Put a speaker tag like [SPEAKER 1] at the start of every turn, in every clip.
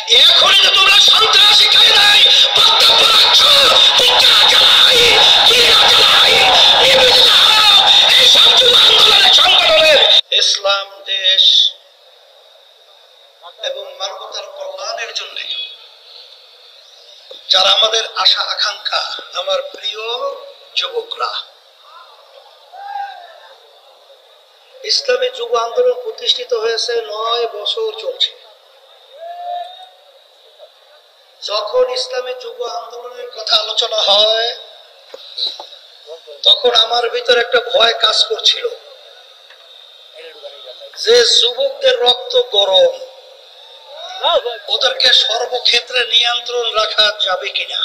[SPEAKER 1] এখনই যে তোমরা সন্ত্রাসী কায়দায় বক্তব্য রাখছো, টিকা চালাই, জিয়া চালাই, নিবেদিত হও এইসব যুব আন্দোলনের সংগঠনের ইসলাম দেশ এবং মানবতার কল্যাণের জন্য যারা আমাদের আশা আকাঙ্ক্ষা, আমার প্রিয় যুবকরা, ইসলামী যুব আন্দোলন প্রতিষ্ঠিত হয়েছে 9 বছর চলছে। যখন ইসলামী যুব আন্দোলনের কথা আলোচনা হয় তখন আমার ভিতরে একটা ভয় কাজ করছিল যে যুবকদের রক্ত গরম, ওদেরকে সর্বক্ষেত্রে নিয়ন্ত্রণ রাখা যাবে কিনা।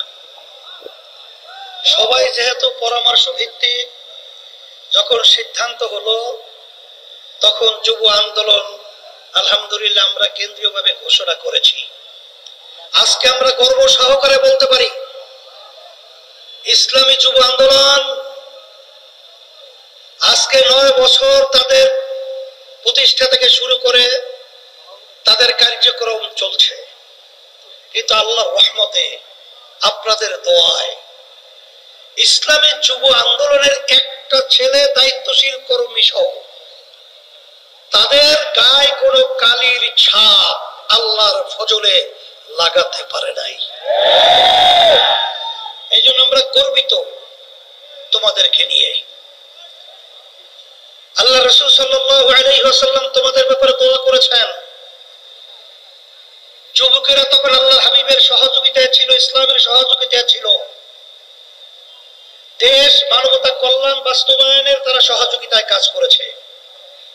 [SPEAKER 1] সবাই যেহেতু পরামর্শ ভিত্তিক যখন সিদ্ধান্ত হলো, তখন যুব আন্দোলন আলহামদুলিল্লাহ আমরা কেন্দ্রীয়ভাবে ঘোষণা করেছি। আজকে আমরা গর্ব সহকারে বলতে পারি ইসলামী যুব আন্দোলন আজকে 9 বছর তাদের প্রতিষ্ঠা থেকে শুরু করে তাদের কার্যক্রম চলছে। কিন্তু আল্লাহর রহমতে, আপনাদের দোয়ায় ইসলামী যুব আন্দোলনের একটা ছেলে দায়িত্বশীল কর্মী সহ তাদের গায়ে কোনো কালির ছাপ আল্লাহর ফজলে লাগাতে পারে নাই। এই জন্য আমরা গর্বিত তোমাদেরকে নিয়ে। আল্লাহ রাসূল সাল্লাল্লাহু আলাইহি ওয়াসাল্লাম তোমাদের ব্যাপারে দোয়া করেছেন। যুবকেরা তখন আল্লাহর হাবিবের সহযোগিতায় ছিল, ইসলামের সহযোগিতায় ছিল। দেশ মানবতা কল্যাণ বাস্তবায়নের তারা সহযোগিতায় কাজ করেছে।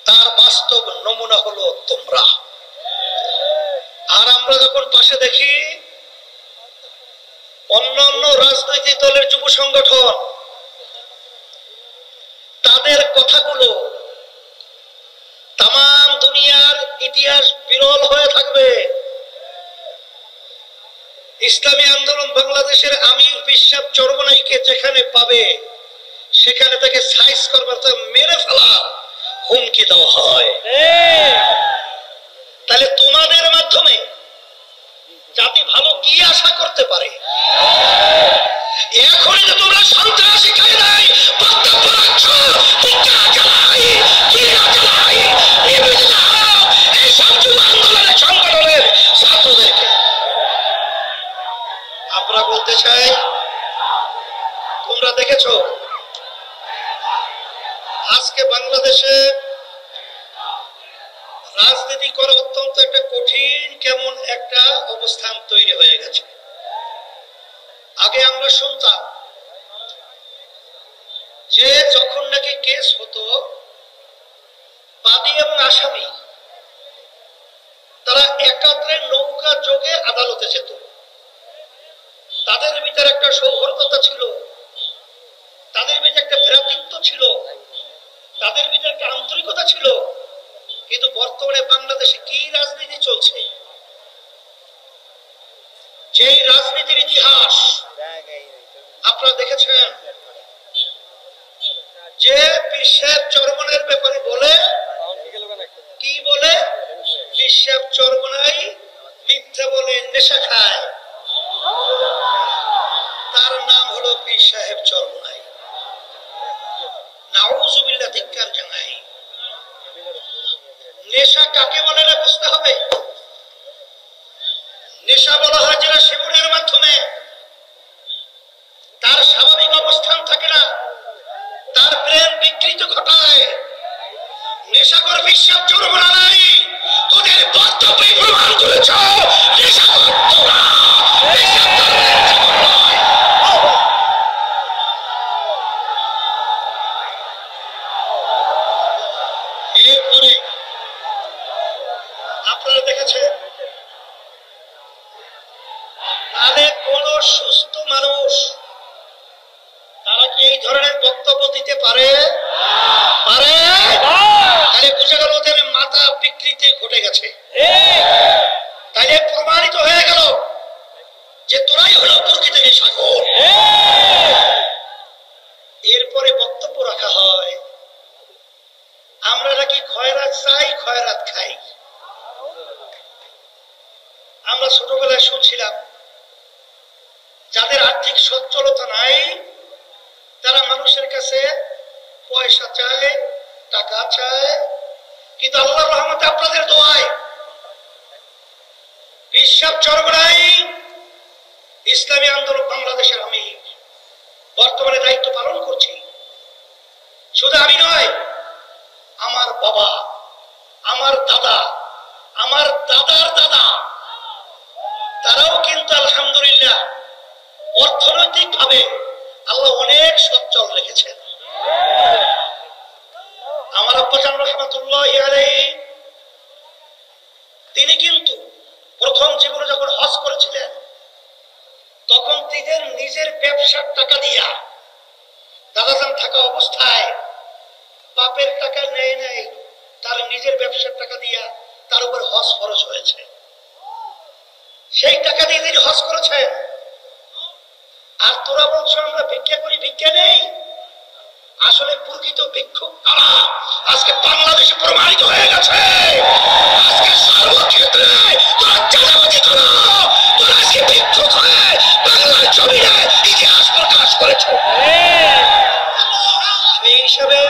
[SPEAKER 1] তার বাস্তব নমুনা হলো তোমরা। আর আমরা যখন পাশে দেখি অন্যান্য রাজনৈতিক দলের যুব সংগঠন, তাদের কথাগুলো তাম দুনিয়ার ইতিহাস বিরল হয়ে থাকবে। ইসলামী আন্দোলন বাংলাদেশের আমির পিসাব চরমনাইকে যেখানে পাবে সেখানে তাকে সাইজ করবার, মেরে ফেলা হুমকি দেওয়া হয়। তাহলে তোমাদের মাধ্যমে জাতি ভালো কি আশা করতে পারে? এখন যে তোমরা সন্ত্রাসী কায়দায় বক্তব্য রাখছো, টিকা চালাই, জিয়া চালাই, নিবেদিত হও এইসব যুব আন্দোলনের সংগঠনের ছাত্রদেরকে আমরা বলতে চাই, তোমরা দেখেছো আজকে বাংলাদেশে রাজনীতি করা অত্যন্ত একটা কঠিন কেমন একটা অবস্থান তৈরি হয়ে গেছে। আগে আমরা শুনতাম যে যখন নাকি কেস হতো, বাদী এবং আসামি তারা একাত্রে নৌকা যোগে আদালতে যেত। তাদের ভিতরে একটা সৌহার্দ্যতা ছিল, তাদের ভিতরে একটা ভ্রাতৃত্ব ছিল, তাদের ভিতরে একটা আন্তরিকতা ছিল। কিন্তু বর্তমানে বাংলাদেশে কি রাজনীতি চলছে? যে রাজনীতির ইতিহাস আপনারা দেখেছেন, যে পীর সাহেব চরমনাইয়ের ব্যাপারে বলে, কি বলে? পীর সাহেব চরমনাই মিথ্যা বলে, নেশা খায়, তার নাম হলো পীর সাহেব চরমনাই। নাউযুবিল্লাহ, ধিক্কার জানাই। নেশা কাকে বলে না বুঝতে হবে। নেশা বলা হয় যেটা সেবনের মাধ্যমে তার স্বাভাবিক অবস্থান থাকে না, তার ব্রেন বিকৃত ঘটায়। নেশাখোর বিশ্বাস চরমনা নাই, তোদের বক্তব্যই প্রমাণ করেছ নেশাখোর তোরা। এরপরে আপনারা দেখেছেন, নালে কোন সুস্থ মানুষ তারা কি এই ধরনের বক্তব্য দিতে পারে? পারে? তাহলে বুঝে গেল ওদের মাথা বিকৃতি ঘটে গেছে। তাইলে প্রমাণিত হয়ে গেল যে তোরাই হলো প্রকৃত নেশাখোর। এরপরে বক্তব্য রাখা হয় আমরা নাকি খয়রাত চাই, খয়রাত খাই। আমরা ছোটবেলায় শুনছিলাম যাদের আর্থিক সচ্ছলতা নাই তারা মানুষের কাছে পয়সা চায়, টাকা চায়, কিন্তু আল্লাহর রহমতে আপনাদের দোয়ায় বিশ্বাস চরগড়াই ইসলামী আন্দোলন বাংলাদেশের আমি বর্তমানে দায়িত্ব পালন করছি। শুধু আমি নয়, আমার বাবা, আমার দাদা, আমার দাদার দাদা, তারাও কিন্তু আলহামদুলিল্লাহ অর্থনৈতিক ভাবে আল্লাহ অনেক সচ্ছল রেখেছেন। আমার আব্বাজান রাহমাতুল্লাহি আলাইহি তিনি কিন্তু প্রথম জীবনে যখন হজ করেছিলেন তখন তিনি নিজের ব্যবসার টাকা দিয়া, দাদাজান থাকা অবস্থায় বাপের টাকা নেয় নাই, তার নিজের ব্যবসার টাকা দিয়া তার উপর হজ খরচ হয়েছে। সেই টাকা দিয়ে তিনি হজ করেছেন। আর তোরা বলছো আমরা ভিক্ষা করি, ভিক্ষা নেই। আসলে প্রকৃত ভিক্ষুক তারা আজকে বাংলাদেশে প্রমাণিত হয়ে গেছে। আজকে সর্বক্ষেত্রে তোরা চাঁদাবাজি করো, তোরা আজকে ভিক্ষুক হয়ে বাংলার জমিনে ইতিহাস প্রকাশ করেছো। এই হিসাবে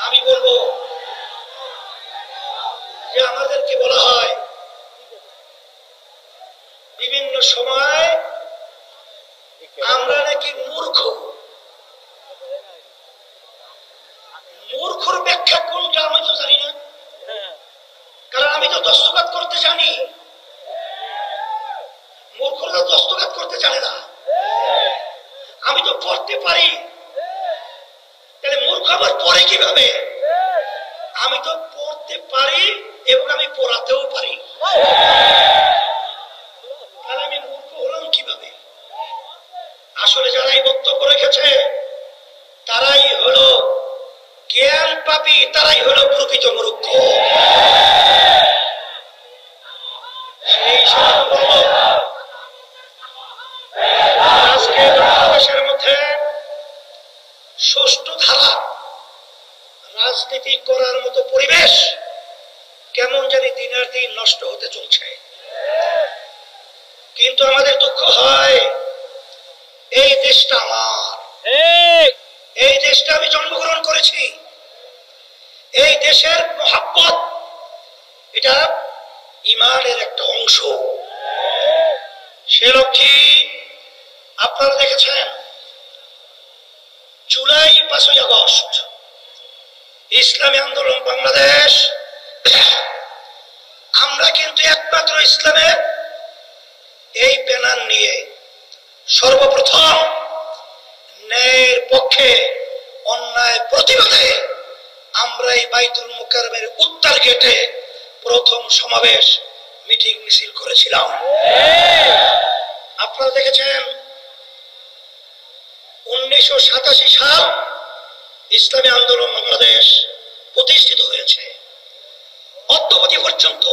[SPEAKER 1] আমি বলবো যে আমাদেরকে বলা হয় বিভিন্ন সময় আমরা নাকি মূর্খ। মূর্খর ব্যাখ্যা কোনটা আমি তো জানি না, কারণ আমি তো দস্তখত করতে জানি। মূর্খরা দস্তখত করতে জানে না, আমি তো পড়তে পারি। তাহলে মূর্খ আবার পড়ে কিভাবে? আমি তো পড়তে পারি এবং আমি পড়াতেও পারি, তাহলে আমি মূর্খ হলাম কিভাবে? আসলে যারা এই বক্তব্য রেখেছে তারাই হলো জ্ঞান পাপী, তারাই হলো প্রকৃত মূর্খ। সেই হিসাবে বলবো আজকে বাংলাদেশের মধ্যে সুষ্ঠু ধারা রাজনীতি করার মতো পরিবেশ কেমন জানি দিনের দিন নষ্ট হতে চলছে। কিন্তু আমাদের দুঃখ হয় এই দেশটা আমার, এই দেশটা আমি জন্মগ্রহণ করেছি, এই দেশের মহব্বত এটা ইমানের একটা অংশ। সে লক্ষ্যে আপনারা দেখেছেন জুলাই 5ই আগস্ট ইসলামী আন্দোলন বাংলাদেশ, আমরা কিন্তু একমাত্র ইসলামের এই ব্যানার নিয়ে সর্বপ্রথম ন্যায়ের পক্ষে অন্যায় প্রতিবাদে আমরা এই বাইতুল মুকাররমের উত্তর গেটে প্রথম সমাবেশ মিটিং মিছিল করেছিলাম। আপনারা দেখেছেন 1987 সাল ইসলামী আন্দোলন বাংলাদেশ প্রতিষ্ঠিত হয়েছে। অদ্যাবধি পর্যন্ত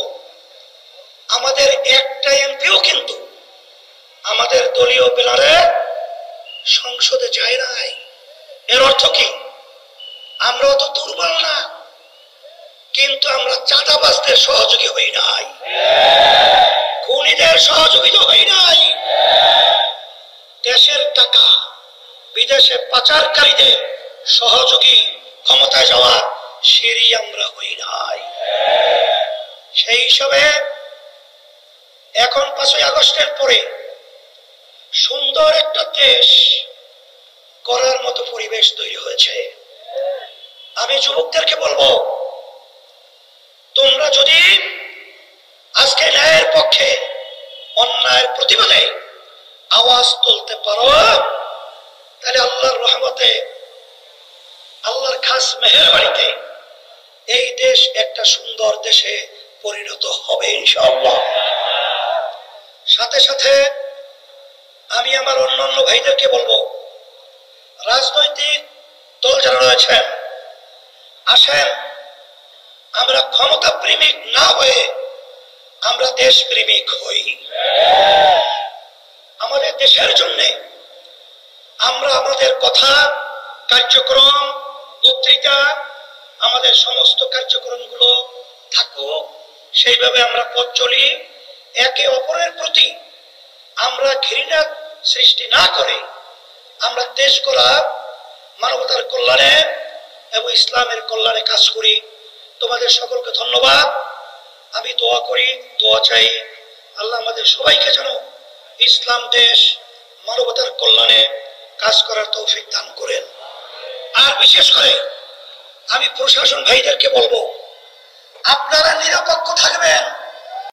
[SPEAKER 1] আমাদের একটা এমপিও কিন্তু আমাদের দলীয় ব্যানারে সংসদে যায় নাই। এর অর্থ কি? আমরা অত দুর্বল না, কিন্তু আমরা চাঁদাবাজদের সহযোগী হই নাই, খুনিদের সহযোগিতা হই নাই, দেশের টাকা বিদেশে পাচারকারীদের সহযোগী ক্ষমতায় যাওয়া সিঁড়ি আমরা হই নাই। সেই হিসাবে এখন 5ই আগস্টের পরে সুন্দর একটা দেশ গড়ার মতো পরিবেশ তৈরি হয়েছে। আমি যুবকদেরকে বলবো, তোমরা যদি আজকে ন্যায়ের পক্ষে অন্যায়ের প্রতিবাদে আওয়াজ তুলতে পারো তাহলে আল্লাহর রহমতে, আল্লাহর খাস মেহেরবানিতে এই দেশ একটা সুন্দর দেশে পরিণত হবে ইনশাআল্লাহ। সাথে সাথে আমি আমার অন্যান্য ভাইদেরকে বলবো, রাজনৈতিক দল যারা রয়েছেন, আসেন আমরা ক্ষমতা প্রেমিক না হয়ে আমরা দেশ প্রেমিক হই। আমাদের দেশের জন্য আমরা আমাদের কথা, কার্যক্রম, বক্তৃতা, আমাদের সমস্ত কার্যক্রমগুলো থাকুক সেইভাবে আমরা পথ চলি। একে অপরের প্রতি আমরা ঘৃণা সৃষ্টি না করে আমরা দেশ গড়া, মানবতার কল্যাণে এবং ইসলামের কল্যাণে কাজ করি। তোমাদের সকলকে ধন্যবাদ। আমি দোয়া করি, দোয়া চাই, আল্লাহ আমাদের সবাইকে যেন ইসলাম দেশ, মানবতার কল্যাণে কাজ করার তৌফিক দান করেন। আর বিশেষ করে আমি প্রশাসন ভাইদেরকে বলবো, আপনারা নিরপেক্ষ থাকবেন।